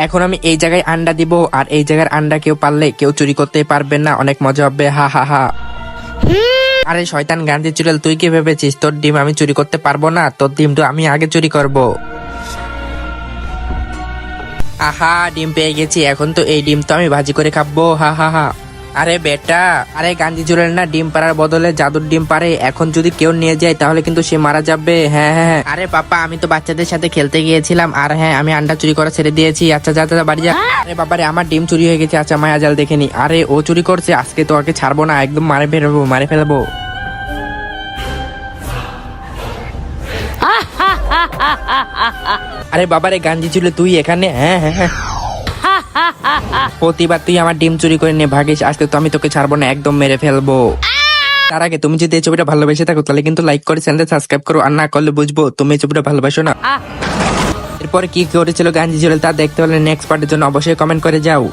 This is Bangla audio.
এখন আমি এই জায়গায় আন্ডা দিব, আর এই জায়গার আন্ডা কেউ পারলে কেউ চুরি করতে পারবে না, অনেক মজা হবে, হা হা হা। আরে শয়তান গান্ধী চুড়েল, তুই কি ভেবেছিস তোর ডিম আমি চুরি করতে পারবো না? তোর ডিমটা আমি আগে চুরি করব। আহা, ডিম পেয়ে গেছি, এখন তো এই ডিম তো আমি ভাজি করে খাবো, হা হা হা। আরে বেটা, আরে গান্ধী চুড়েল না ডিম পাড়ার বদলে জাদুর ডিম পারে, এখন যদি কেউ নিয়ে যায় তাহলে কিন্তু সে মারা যাবে। হ্যাঁ হ্যাঁ হ্যাঁ। আরে পাপা, আমি তো বাচ্চাদের সাথে খেলতে গিয়েছিলাম, আর হ্যাঁ আমি আন্ডা চুরি করা ছেড়ে দিয়েছি। আচ্ছা যা যা বাড়ি যা। আরে বাবারে, আমার ডিম চুরি হয়ে গেছে। আচ্ছা মায়াজাল দেখে নি। আরে ও চুরি করছে, আজকে তো ওকে ছাড়বো না, একদম মারে ফেলবো। আরে বাবারে গান্ধী চুলে, তুই এখানে? হ্যাঁ হ্যাঁ হ্যাঁ। প্রতিবার তুই আমার ডিম চুরি করে নিয়ে ভাগিস, আজকে তো আমি তোকে ছাড়বো না, একদম মেরে ফেলবো। তার আগে তুমি যদি এই ছবিটা ভালোবেসে থাকো তাহলে কিন্তু লাইক করে চ্যানেলটা সাবস্ক্রাইব করো, আর না করলে বুঝবো তুমি এই ছবিটা ভালোবাসো না। এরপরে কি করেছিল গান্ধী চুড়েল তা দেখতে হলে নেক্সট পার্টের জন্য অবশ্যই কমেন্ট করে যাও।